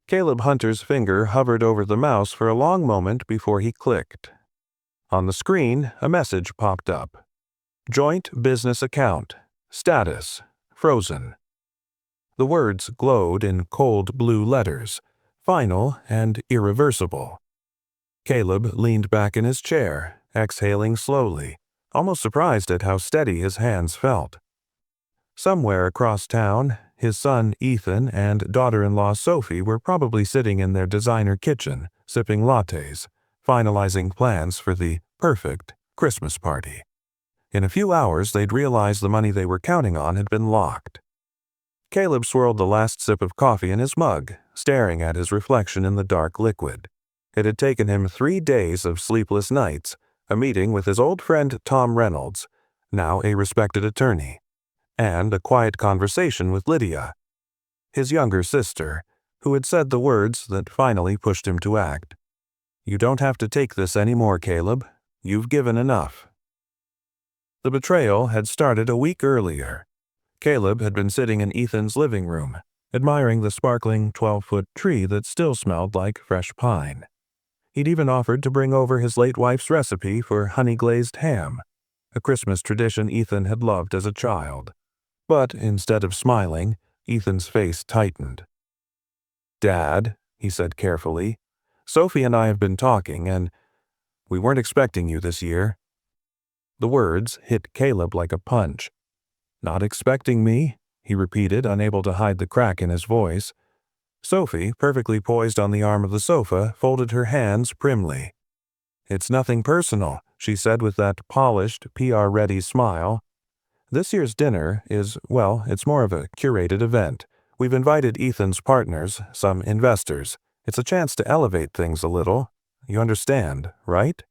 Caleb Hunter's finger hovered over the mouse for a long moment before he clicked. On the screen, a message popped up. Joint business account. Status. Frozen. The words glowed in cold blue letters. Final and irreversible. Caleb leaned back in his chair, exhaling slowly, almost surprised at how steady his hands felt. Somewhere across town, his son Ethan and daughter-in-law Sophie were probably sitting in their designer kitchen, sipping lattes, finalizing plans for the perfect Christmas party. In a few hours, they'd realize the money they were counting on had been locked. Caleb swirled the last sip of coffee in his mug, staring at his reflection in the dark liquid. It had taken him 3 days of sleepless nights, a meeting with his old friend Tom Reynolds, now a respected attorney, and a quiet conversation with Lydia, his younger sister, who had said the words that finally pushed him to act. "You don't have to take this anymore, Caleb. You've given enough." The betrayal had started a week earlier. Caleb had been sitting in Ethan's living room, admiring the sparkling 12-foot tree that still smelled like fresh pine. He'd even offered to bring over his late wife's recipe for honey-glazed ham, a Christmas tradition Ethan had loved as a child. But instead of smiling, Ethan's face tightened. "Dad," he said carefully, "Sophie and I have been talking, and we weren't expecting you this year." The words hit Caleb like a punch. "Not expecting me?" he repeated, unable to hide the crack in his voice. Sophie, perfectly poised on the arm of the sofa, folded her hands primly. "It's nothing personal," she said with that polished, PR-ready smile. "This year's dinner is, well, it's more of a curated event. We've invited Ethan's partners, some investors. It's a chance to elevate things a little. You understand, right?"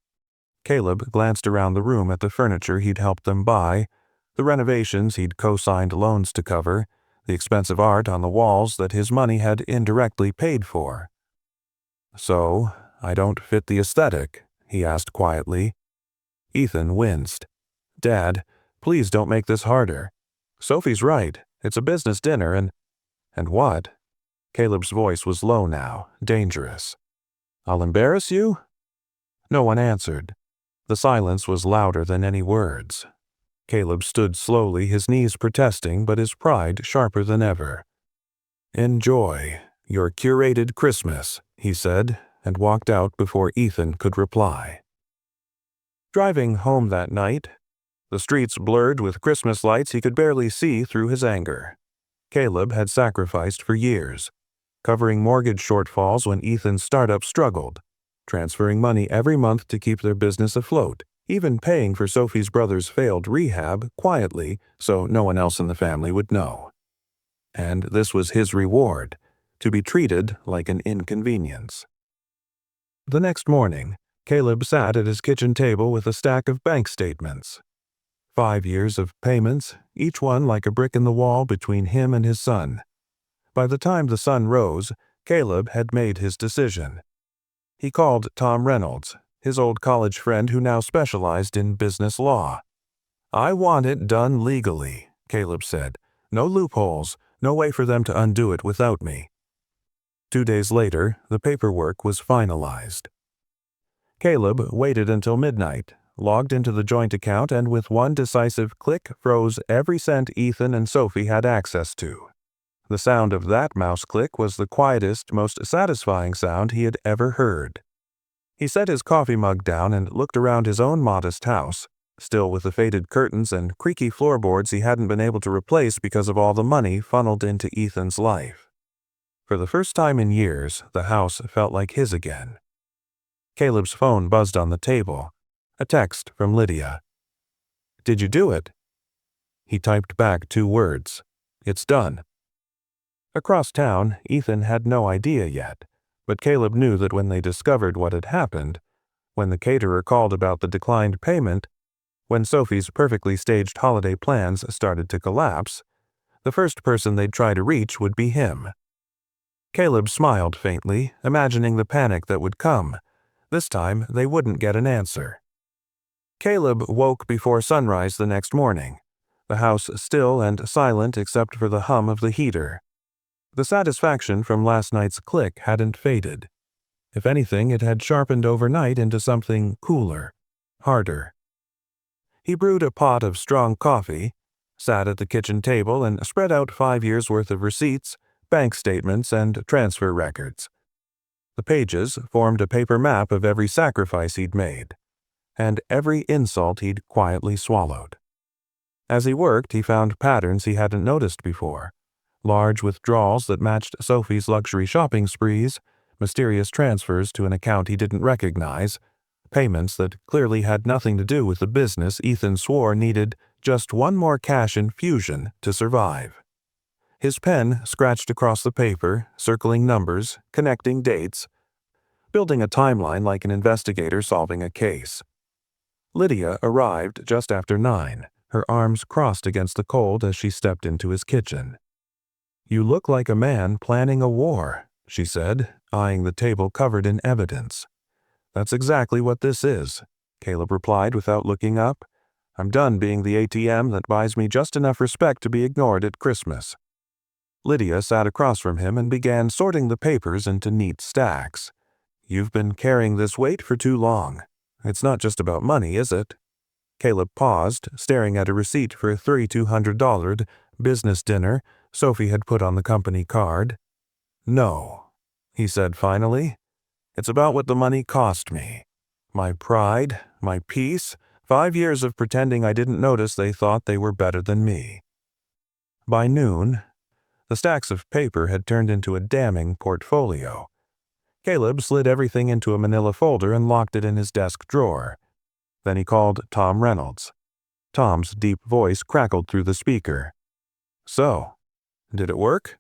Caleb glanced around the room at the furniture he'd helped them buy, the renovations he'd co-signed loans to cover, the expensive art on the walls that his money had indirectly paid for. "So, I don't fit the aesthetic?" he asked quietly. Ethan winced. "Dad, please don't make this harder. Sophie's right. It's a business dinner and what?" Caleb's voice was low now, dangerous. "I'll embarrass you?" No one answered. The silence was louder than any words. Caleb stood slowly, his knees protesting, but his pride sharper than ever. "Enjoy your curated Christmas," he said, and walked out before Ethan could reply. Driving home that night, the streets blurred with Christmas lights he could barely see through his anger. Caleb had sacrificed for years, covering mortgage shortfalls when Ethan's startup struggled, transferring money every month to keep their business afloat, even paying for Sophie's brother's failed rehab quietly so no one else in the family would know. And this was his reward, to be treated like an inconvenience. The next morning, Caleb sat at his kitchen table with a stack of bank statements. 5 years of payments, each one like a brick in the wall between him and his son. By the time the sun rose, Caleb had made his decision. He called Tom Reynolds, his old college friend who now specialized in business law. "I want it done legally," Caleb said. "No loopholes, no way for them to undo it without me." 2 days later, the paperwork was finalized. Caleb waited until midnight, logged into the joint account, and with one decisive click froze every cent Ethan and Sophie had access to. The sound of that mouse click was the quietest, most satisfying sound he had ever heard. He set his coffee mug down and looked around his own modest house, still with the faded curtains and creaky floorboards he hadn't been able to replace because of all the money funneled into Ethan's life. For the first time in years, the house felt like his again. Caleb's phone buzzed on the table. A text from Lydia. "Did you do it?" He typed back 2 words. "It's done." Across town, Ethan had no idea yet, but Caleb knew that when they discovered what had happened, when the caterer called about the declined payment, when Sophie's perfectly staged holiday plans started to collapse, the first person they'd try to reach would be him. Caleb smiled faintly, imagining the panic that would come. This time, they wouldn't get an answer. Caleb woke before sunrise the next morning, the house still and silent except for the hum of the heater. The satisfaction from last night's click hadn't faded. If anything, it had sharpened overnight into something cooler, harder. He brewed a pot of strong coffee, sat at the kitchen table, and spread out 5 years' worth of receipts, bank statements, and transfer records. The pages formed a paper map of every sacrifice he'd made, and every insult he'd quietly swallowed. As he worked, he found patterns he hadn't noticed before: large withdrawals that matched Sophie's luxury shopping sprees, mysterious transfers to an account he didn't recognize, payments that clearly had nothing to do with the business Ethan swore needed just one more cash infusion to survive. His pen scratched across the paper, circling numbers, connecting dates, building a timeline like an investigator solving a case. Lydia arrived just after 9, her arms crossed against the cold as she stepped into his kitchen. "You look like a man planning a war," she said, eyeing the table covered in evidence. "That's exactly what this is," Caleb replied without looking up. "I'm done being the ATM that buys me just enough respect to be ignored at Christmas." Lydia sat across from him and began sorting the papers into neat stacks. "You've been carrying this weight for too long. It's not just about money, is it?" Caleb paused, staring at a receipt for a $3,200 business dinner Sophie had put on the company card. "No," he said finally. "It's about what the money cost me. My pride, my peace, 5 years of pretending I didn't notice they thought they were better than me." By noon, the stacks of paper had turned into a damning portfolio. Caleb slid everything into a manila folder and locked it in his desk drawer. Then he called Tom Reynolds. Tom's deep voice crackled through the speaker. "So, did it work?"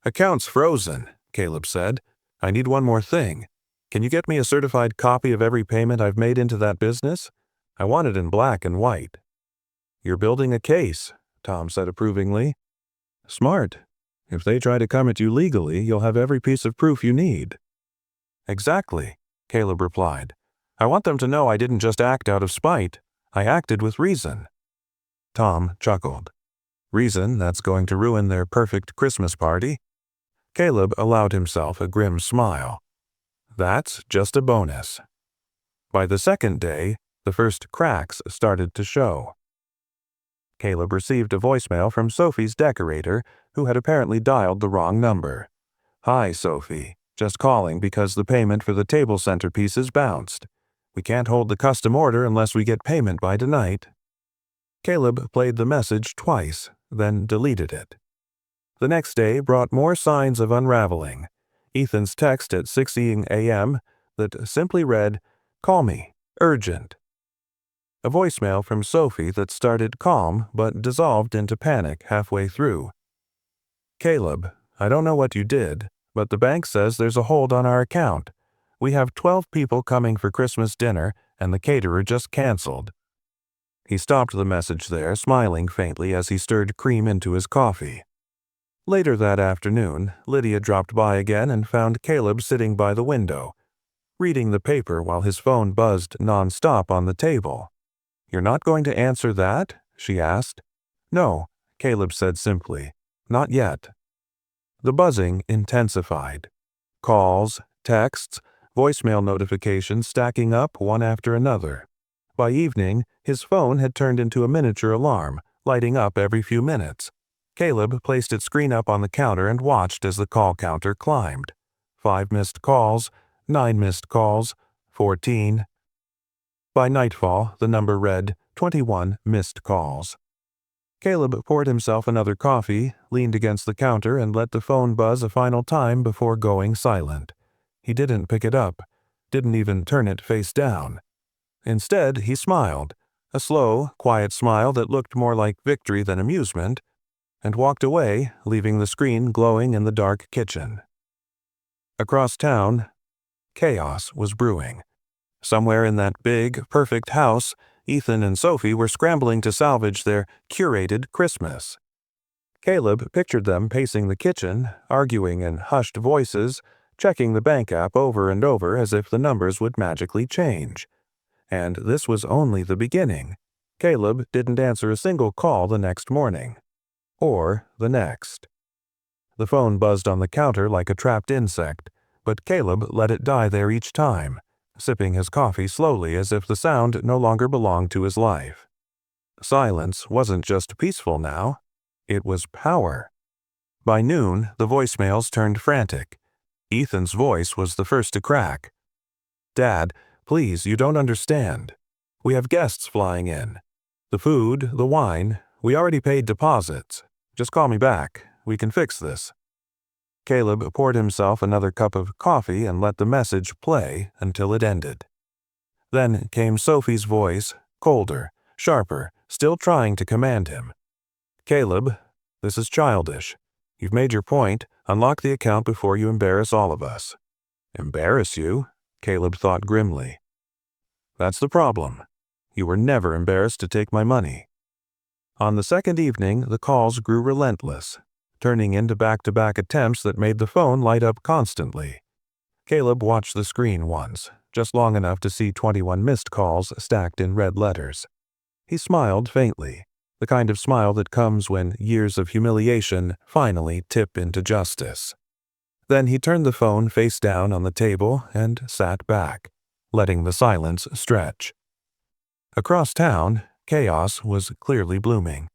"Account's frozen," Caleb said. "I need one more thing. Can you get me a certified copy of every payment I've made into that business? I want it in black and white." "You're building a case," Tom said approvingly. "Smart. If they try to come at you legally, you'll have every piece of proof you need." "Exactly," Caleb replied. "I want them to know I didn't just act out of spite. I acted with reason." Tom chuckled. "Reason that's going to ruin their perfect Christmas party?" Caleb allowed himself a grim smile. "That's just a bonus." By the second day, the first cracks started to show. Caleb received a voicemail from Sophie's decorator, who had apparently dialed the wrong number. "Hi, Sophie. Just calling because the payment for the table centerpieces bounced. We can't hold the custom order unless we get payment by tonight." Caleb played the message twice, then deleted it. The next day brought more signs of unraveling. Ethan's text at 6 a.m. that simply read, "Call me. Urgent." A voicemail from Sophie that started calm but dissolved into panic halfway through. "Caleb, I don't know what you did, but the bank says there's a hold on our account. We have 12 people coming for Christmas dinner, and the caterer just canceled." He stopped the message there, smiling faintly as he stirred cream into his coffee. Later that afternoon, Lydia dropped by again and found Caleb sitting by the window, reading the paper while his phone buzzed nonstop on the table. "You're not going to answer that?" she asked. "No," Caleb said simply. "Not yet." The buzzing intensified. Calls, texts, voicemail notifications stacking up one after another. By evening, his phone had turned into a miniature alarm, lighting up every few minutes. Caleb placed its screen up on the counter and watched as the call counter climbed. 5 missed calls, 9 missed calls, 14. By nightfall, the number read 21 missed calls. Caleb poured himself another coffee, leaned against the counter, and let the phone buzz a final time before going silent. He didn't pick it up, didn't even turn it face down. Instead, he smiled, a slow, quiet smile that looked more like victory than amusement, and walked away, leaving the screen glowing in the dark kitchen. Across town, chaos was brewing. Somewhere in that big, perfect house, Ethan and Sophie were scrambling to salvage their curated Christmas. Caleb pictured them pacing the kitchen, arguing in hushed voices, checking the bank app over and over as if the numbers would magically change. And this was only the beginning. Caleb didn't answer a single call the next morning. Or the next. The phone buzzed on the counter like a trapped insect, but Caleb let it die there each time, sipping his coffee slowly as if the sound no longer belonged to his life. Silence wasn't just peaceful now, it was power. By noon, the voicemails turned frantic. Ethan's voice was the first to crack. "Dad, please, you don't understand. We have guests flying in. The food, the wine, we already paid deposits. Just call me back. We can fix this." Caleb poured himself another cup of coffee and let the message play until it ended. Then came Sophie's voice, colder, sharper, still trying to command him. "Caleb, this is childish. You've made your point. Unlock the account before you embarrass all of us." "Embarrass you?" Caleb thought grimly. "That's the problem. You were never embarrassed to take my money." On the second evening, the calls grew relentless, turning into back-to-back attempts that made the phone light up constantly. Caleb watched the screen once, just long enough to see 21 missed calls stacked in red letters. He smiled faintly, the kind of smile that comes when years of humiliation finally tip into justice. Then he turned the phone face down on the table and sat back, letting the silence stretch. Across town, chaos was clearly blooming.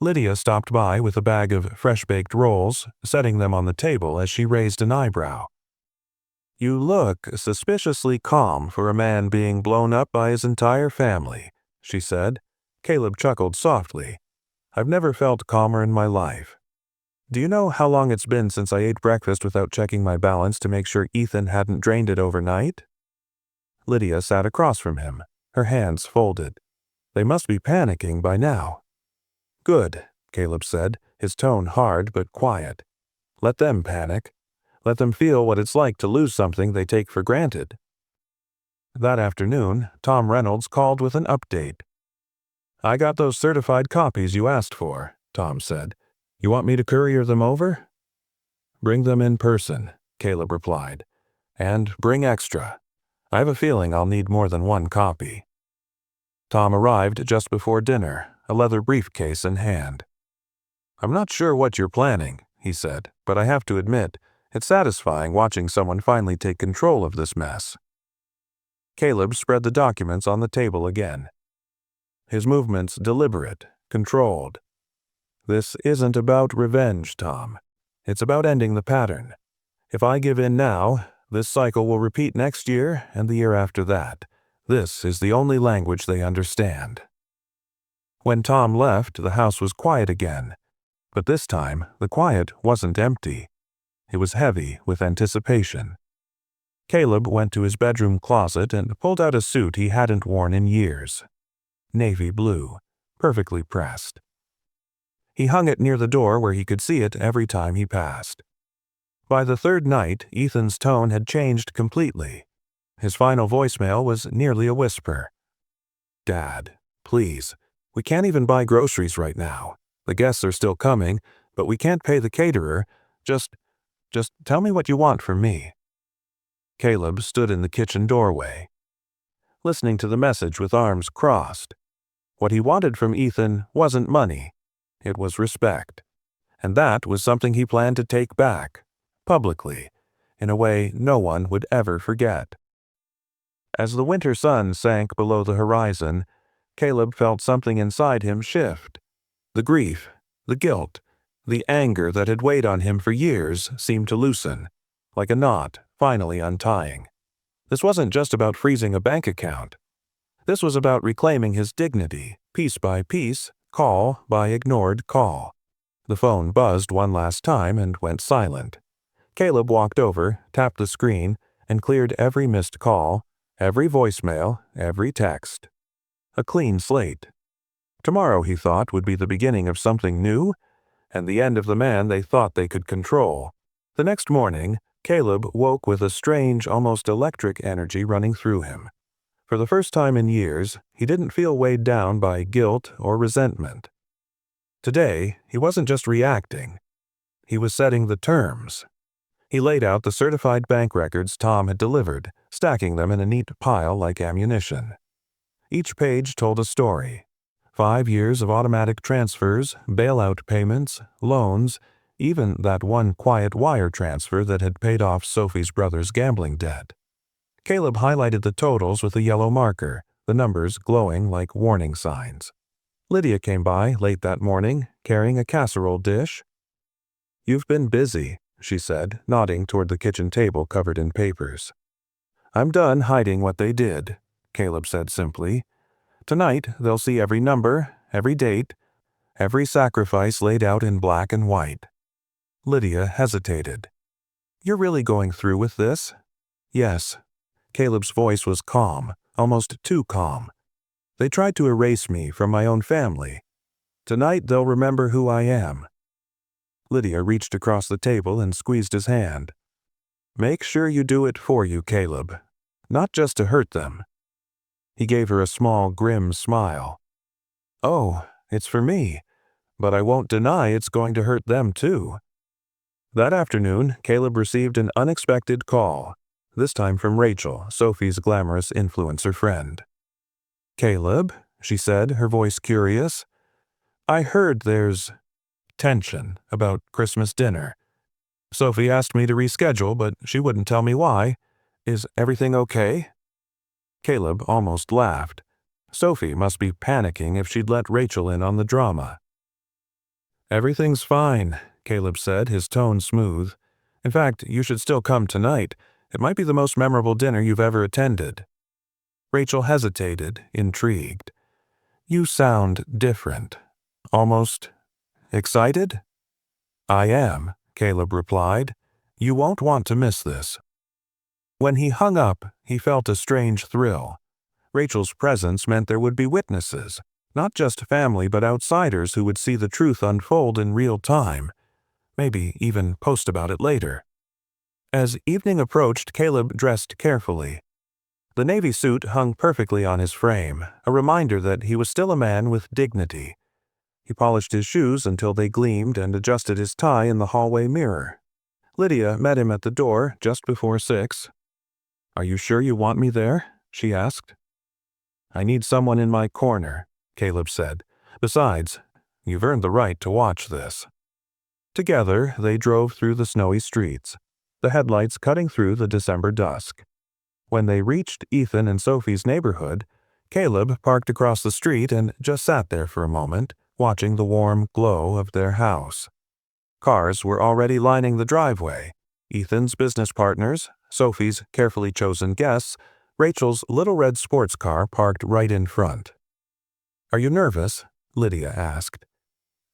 Lydia stopped by with a bag of fresh-baked rolls, setting them on the table as she raised an eyebrow. "You look suspiciously calm for a man being blown up by his entire family," she said. Caleb chuckled softly. "I've never felt calmer in my life. Do you know how long it's been since I ate breakfast without checking my balance to make sure Ethan hadn't drained it overnight?" Lydia sat across from him, her hands folded. They must be panicking by now. "Good," Caleb said, his tone hard but quiet. "Let them panic. Let them feel what it's like to lose something they take for granted." That afternoon, Tom Reynolds called with an update. "I got those certified copies you asked for," Tom said. "You want me to courier them over?" "Bring them in person," Caleb replied. "And bring extra. I have a feeling I'll need more than one copy." Tom arrived just before dinner, a leather briefcase in hand. "I'm not sure what you're planning," he said, "but I have to admit, it's satisfying watching someone finally take control of this mess." Caleb spread the documents on the table again. His movements deliberate, controlled. "This isn't about revenge, Tom. It's about ending the pattern. If I give in now, this cycle will repeat next year and the year after that. This is the only language they understand." When Tom left, the house was quiet again. But this time, the quiet wasn't empty. It was heavy with anticipation. Caleb went to his bedroom closet and pulled out a suit he hadn't worn in years. Navy blue, perfectly pressed. He hung it near the door where he could see it every time he passed. By the third night, Ethan's tone had changed completely. His final voicemail was nearly a whisper. "Dad, please, we can't even buy groceries right now. The guests are still coming, but we can't pay the caterer. Just tell me what you want from me." Caleb stood in the kitchen doorway, listening to the message with arms crossed. What he wanted from Ethan wasn't money. It was respect. And that was something he planned to take back, publicly, in a way no one would ever forget. As the winter sun sank below the horizon, Caleb felt something inside him shift. The grief, the guilt, the anger that had weighed on him for years seemed to loosen, like a knot finally untying. This wasn't just about freezing a bank account. This was about reclaiming his dignity, piece by piece, call by ignored call. The phone buzzed one last time and went silent. Caleb walked over, tapped the screen, and cleared every missed call, every voicemail, every text. A clean slate. Tomorrow, he thought, would be the beginning of something new, and the end of the man they thought they could control. The next morning, Caleb woke with a strange, almost electric energy running through him. For the first time in years, he didn't feel weighed down by guilt or resentment. Today, he wasn't just reacting. He was setting the terms. He laid out the certified bank records Tom had delivered, stacking them in a neat pile like ammunition. Each page told a story. 5 years of automatic transfers, bailout payments, loans, even that one quiet wire transfer that had paid off Sophie's brother's gambling debt. Caleb highlighted the totals with a yellow marker, the numbers glowing like warning signs. Lydia came by late that morning, carrying a casserole dish. "You've been busy," she said, nodding toward the kitchen table covered in papers. "I'm done hiding what they did," Caleb said simply. "Tonight, they'll see every number, every date, every sacrifice laid out in black and white." Lydia hesitated. "You're really going through with this?" "Yes." Caleb's voice was calm, almost too calm. "They tried to erase me from my own family. Tonight they'll remember who I am." Lydia reached across the table and squeezed his hand. "Make sure you do it for you, Caleb. Not just to hurt them." He gave her a small, grim smile. "Oh, it's for me, but I won't deny it's going to hurt them too." That afternoon, Caleb received an unexpected call, this time from Rachel, Sophie's glamorous influencer friend. "Caleb," she said, her voice curious, "I heard there's tension about Christmas dinner. Sophie asked me to reschedule, but she wouldn't tell me why. Is everything okay?" Caleb almost laughed. Sophie must be panicking if she'd let Rachel in on the drama. "Everything's fine," Caleb said, his tone smooth. "In fact, you should still come tonight. It might be the most memorable dinner you've ever attended." Rachel hesitated, intrigued. "You sound different. Almost excited?" "I am," Caleb replied. "You won't want to miss this." When he hung up, he felt a strange thrill. Rachel's presence meant there would be witnesses, not just family but outsiders who would see the truth unfold in real time, maybe even post about it later. As evening approached, Caleb dressed carefully. The navy suit hung perfectly on his frame, a reminder that he was still a man with dignity. He polished his shoes until they gleamed and adjusted his tie in the hallway mirror. Lydia met him at the door just before 6. "Are you sure you want me there?" she asked. "I need someone in my corner," Caleb said. "Besides, you've earned the right to watch this." Together, they drove through the snowy streets, the headlights cutting through the December dusk. When they reached Ethan and Sophie's neighborhood, Caleb parked across the street and just sat there for a moment, watching the warm glow of their house. Cars were already lining the driveway. Ethan's business partners, Sophie's carefully chosen guests, Rachel's little red sports car parked right in front. "Are you nervous?" Lydia asked.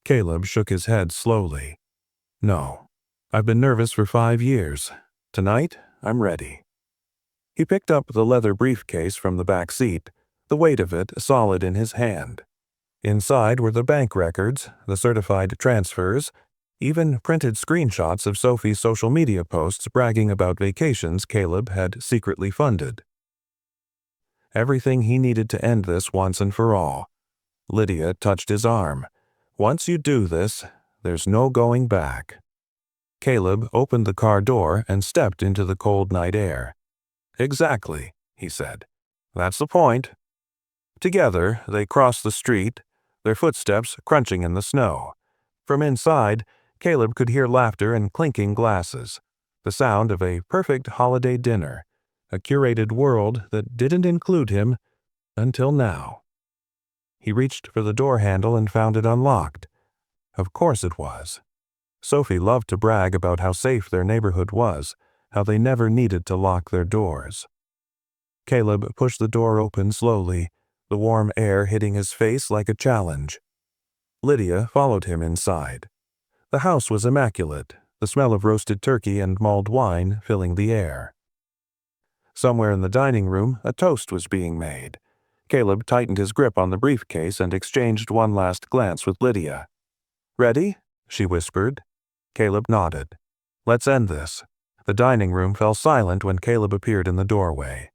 Caleb shook his head slowly. "No. I've been nervous for 5 years. Tonight, I'm ready." He picked up the leather briefcase from the back seat, the weight of it solid in his hand. Inside were the bank records, the certified transfers, even printed screenshots of Sophie's social media posts bragging about vacations Caleb had secretly funded. Everything he needed to end this once and for all. Lydia touched his arm. "Once you do this, there's no going back." Caleb opened the car door and stepped into the cold night air. "Exactly," he said. "That's the point." Together, they crossed the street, their footsteps crunching in the snow. From inside, Caleb could hear laughter and clinking glasses, the sound of a perfect holiday dinner, a curated world that didn't include him until now. He reached for the door handle and found it unlocked. Of course it was. Sophie loved to brag about how safe their neighborhood was, how they never needed to lock their doors. Caleb pushed the door open slowly, the warm air hitting his face like a challenge. Lydia followed him inside. The house was immaculate, the smell of roasted turkey and mulled wine filling the air. Somewhere in the dining room, a toast was being made. Caleb tightened his grip on the briefcase and exchanged one last glance with Lydia. "Ready?" she whispered. Caleb nodded. "Let's end this." The dining room fell silent when Caleb appeared in the doorway.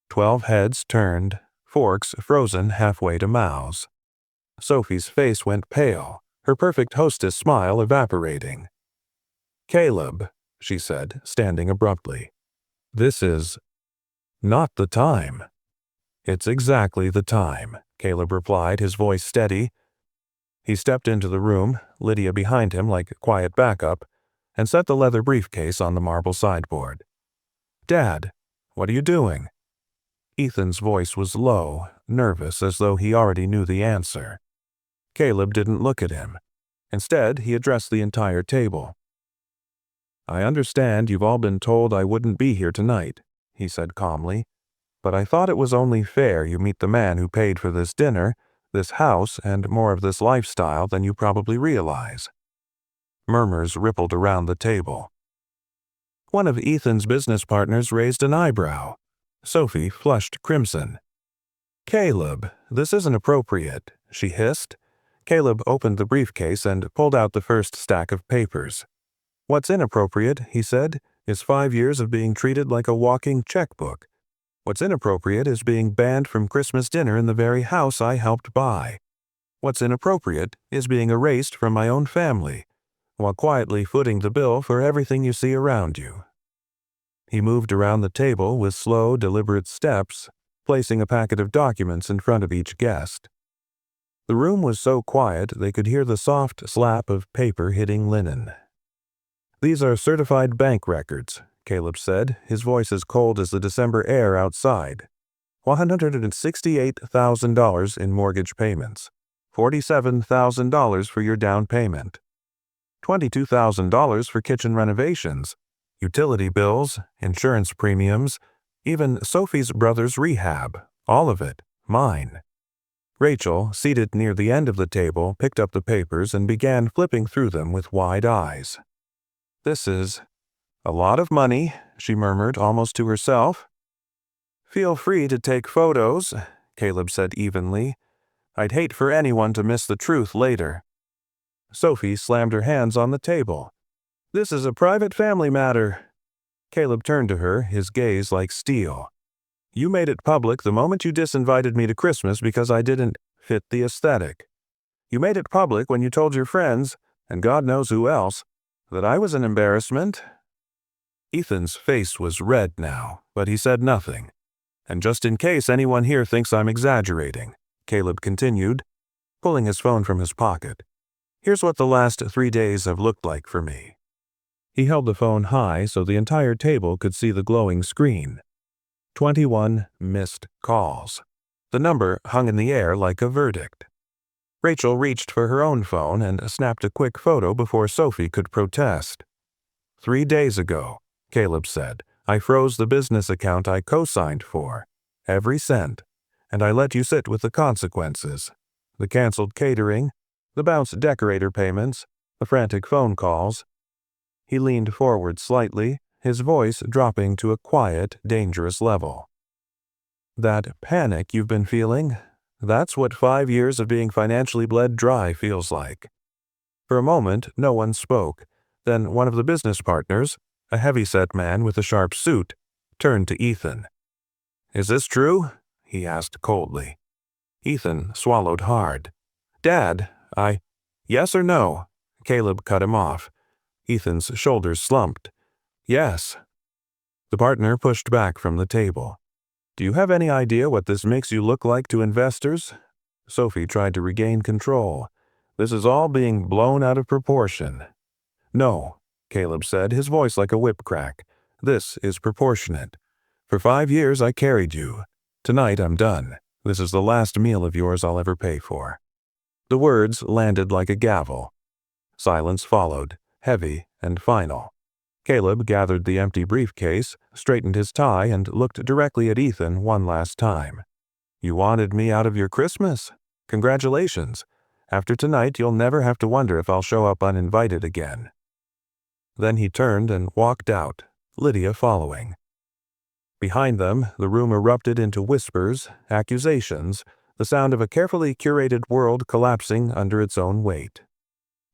12 heads turned, forks frozen halfway to mouths. Sophie's face went pale, her perfect hostess smile evaporating. "Caleb," she said, standing abruptly. "This is not the time." "It's exactly the time," Caleb replied, his voice steady. He stepped into the room, Lydia behind him like quiet backup, and set the leather briefcase on the marble sideboard. "Dad, what are you doing?" Ethan's voice was low, nervous, as though he already knew the answer. Caleb didn't look at him. Instead, he addressed the entire table. "I understand you've all been told I wouldn't be here tonight," he said calmly, "but I thought it was only fair you meet the man who paid for this dinner, this house, and more of this lifestyle than you probably realize." Murmurs rippled around the table. One of Ethan's business partners raised an eyebrow. Sophie flushed crimson. "Caleb, this isn't appropriate," she hissed. Caleb opened the briefcase and pulled out the first stack of papers. "What's inappropriate," he said, "is 5 years of being treated like a walking checkbook. What's inappropriate is being banned from Christmas dinner in the very house I helped buy. What's inappropriate is being erased from my own family, while quietly footing the bill for everything you see around you." He moved around the table with slow, deliberate steps, placing a packet of documents in front of each guest. The room was so quiet they could hear the soft slap of paper hitting linen. "These are certified bank records," Caleb said, his voice as cold as the December air outside. $168,000 in mortgage payments, $47,000 for your down payment, $22,000 for kitchen renovations, utility bills, insurance premiums, even Sophie's brother's rehab, all of it, mine. Rachel, seated near the end of the table, picked up the papers and began flipping through them with wide eyes. "This is a lot of money," she murmured almost to herself. "Feel free to take photos," Caleb said evenly. "I'd hate for anyone to miss the truth later." Sophie slammed her hands on the table. "This is a private family matter." Caleb turned to her, his gaze like steel. "You made it public the moment you disinvited me to Christmas because I didn't fit the aesthetic. You made it public when you told your friends, and God knows who else, that I was an embarrassment." Ethan's face was red now, but he said nothing. "And just in case anyone here thinks I'm exaggerating," Caleb continued, pulling his phone from his pocket, "here's what the last 3 days have looked like for me." He held the phone high so the entire table could see the glowing screen. 21 missed calls. The number hung in the air like a verdict. Rachel reached for her own phone and snapped a quick photo before Sophie could protest. 3 days ago, Caleb said, I froze the business account I co-signed for, every cent, and I let you sit with the consequences. The canceled catering, the bounced decorator payments, the frantic phone calls. He leaned forward slightly, his voice dropping to a quiet, dangerous level. That panic you've been feeling, that's what 5 years of being financially bled dry feels like. For a moment, no one spoke. Then one of the business partners, a heavy-set man with a sharp suit, turned to Ethan. "Is this true?" he asked coldly. Ethan swallowed hard. "Dad, Yes or no?" Caleb cut him off. Ethan's shoulders slumped. "Yes." The partner pushed back from the table. "Do you have any idea what this makes you look like to investors?" Sophie tried to regain control. "This is all being blown out of proportion." "No," Caleb said, his voice like a whip crack. "This is proportionate. For 5 years I carried you. Tonight I'm done. This is the last meal of yours I'll ever pay for." The words landed like a gavel. Silence followed, heavy and final. Caleb gathered the empty briefcase, straightened his tie, and looked directly at Ethan one last time. "You wanted me out of your Christmas? Congratulations. After tonight, you'll never have to wonder if I'll show up uninvited again." Then he turned and walked out, Lydia following. Behind them, the room erupted into whispers, accusations, the sound of a carefully curated world collapsing under its own weight.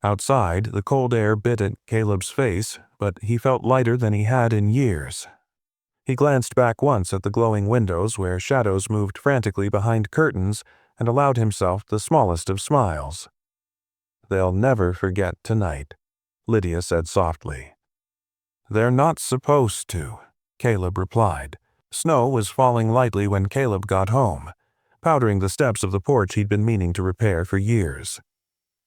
Outside, the cold air bit at Caleb's face, but he felt lighter than he had in years. He glanced back once at the glowing windows where shadows moved frantically behind curtains and allowed himself the smallest of smiles. "They'll never forget tonight," Lydia said softly. "They're not supposed to," Caleb replied. Snow was falling lightly when Caleb got home, powdering the steps of the porch he'd been meaning to repair for years.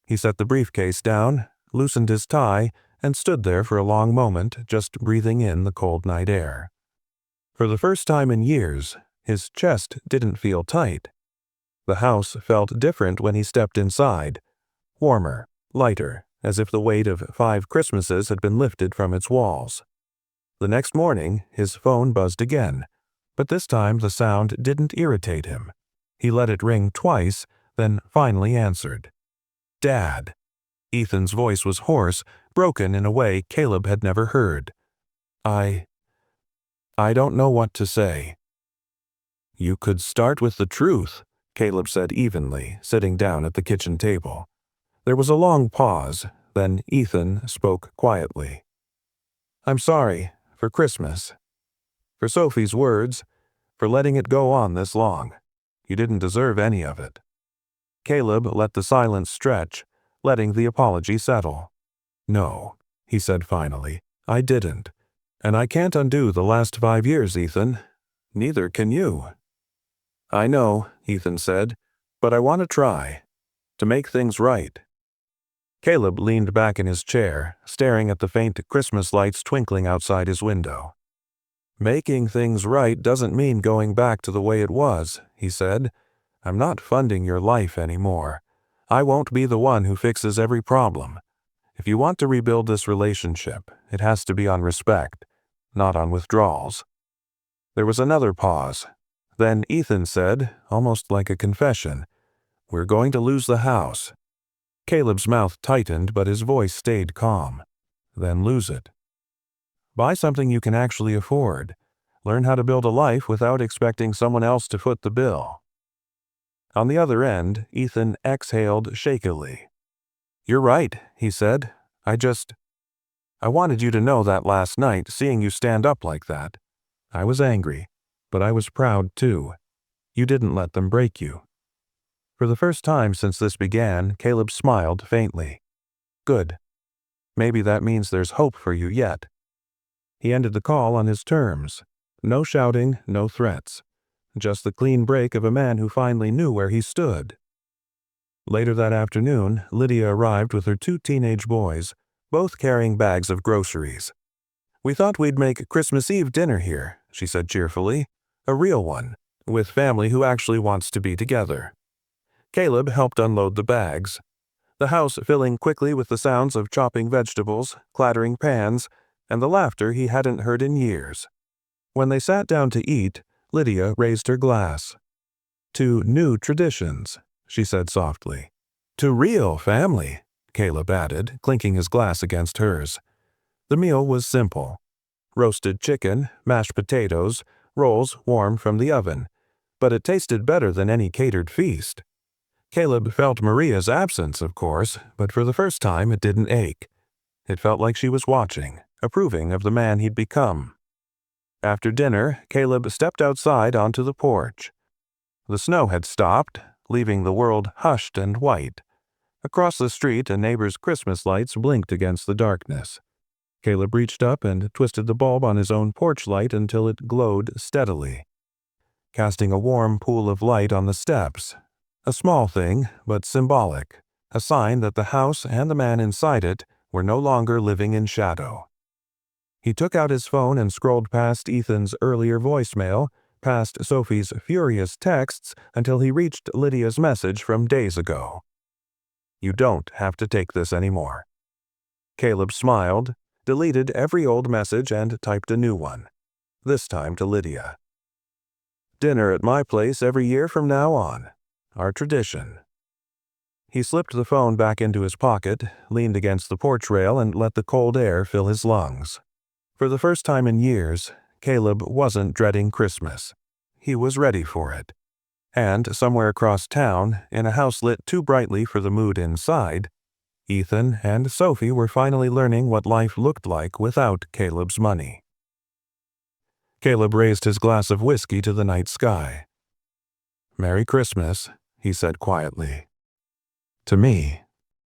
He set the briefcase down, loosened his tie, and stood there for a long moment, just breathing in the cold night air. For the first time in years, his chest didn't feel tight. The house felt different when he stepped inside, warmer, lighter, as if the weight of 5 Christmases had been lifted from its walls. The next morning, his phone buzzed again, but this time the sound didn't irritate him. He let it ring twice, then finally answered. "Dad." Ethan's voice was hoarse, broken in a way Caleb had never heard. I don't know what to say." "You could start with the truth," Caleb said evenly, sitting down at the kitchen table. There was a long pause, then Ethan spoke quietly. "I'm sorry, for Christmas. For Sophie's words, for letting it go on this long. You didn't deserve any of it." Caleb let the silence stretch, letting the apology settle. "No," he said finally, "I didn't. And I can't undo the last 5 years, Ethan. Neither can you." "I know," Ethan said, "but I want to try. To make things right." Caleb leaned back in his chair, staring at the faint Christmas lights twinkling outside his window. "Making things right doesn't mean going back to the way it was," he said. "I'm not funding your life anymore. I won't be the one who fixes every problem. If you want to rebuild this relationship, it has to be on respect, not on withdrawals." There was another pause. Then Ethan said, almost like a confession, "We're going to lose the house." Caleb's mouth tightened, but his voice stayed calm. "Then lose it. Buy something you can actually afford. Learn how to build a life without expecting someone else to foot the bill." On the other end, Ethan exhaled shakily. "You're right," he said. I wanted you to know that last night, seeing you stand up like that. I was angry, but I was proud too. You didn't let them break you." For the first time since this began, Caleb smiled faintly. "Good. Maybe that means there's hope for you yet." He ended the call on his terms. No shouting, no threats. Just the clean break of a man who finally knew where he stood. Later that afternoon, Lydia arrived with her 2 teenage boys, both carrying bags of groceries. "We thought we'd make Christmas Eve dinner here," she said cheerfully. "A real one, with family who actually wants to be together." Caleb helped unload the bags, the house filling quickly with the sounds of chopping vegetables, clattering pans, and the laughter he hadn't heard in years. When they sat down to eat, Lydia raised her glass. "To new traditions," she said softly. "To real family," Caleb added, clinking his glass against hers. The meal was simple. Roasted chicken, mashed potatoes, rolls warm from the oven. But it tasted better than any catered feast. Caleb felt Maria's absence, of course, but for the first time it didn't ache. It felt like she was watching, approving of the man he'd become. After dinner, Caleb stepped outside onto the porch. The snow had stopped, leaving the world hushed and white. Across the street, a neighbor's Christmas lights blinked against the darkness. Caleb reached up and twisted the bulb on his own porch light until it glowed steadily, casting a warm pool of light on the steps. A small thing, but symbolic, a sign that the house and the man inside it were no longer living in shadow. He took out his phone and scrolled past Ethan's earlier voicemail, past Sophie's furious texts, until he reached Lydia's message from days ago. "You don't have to take this anymore." Caleb smiled, deleted every old message and typed a new one, this time to Lydia. "Dinner at my place every year from now on. Our tradition." He slipped the phone back into his pocket, leaned against the porch rail, and let the cold air fill his lungs. For the first time in years, Caleb wasn't dreading Christmas. He was ready for it. And somewhere across town, in a house lit too brightly for the mood inside, Ethan and Sophie were finally learning what life looked like without Caleb's money. Caleb raised his glass of whiskey to the night sky. "Merry Christmas," he said quietly. "To me."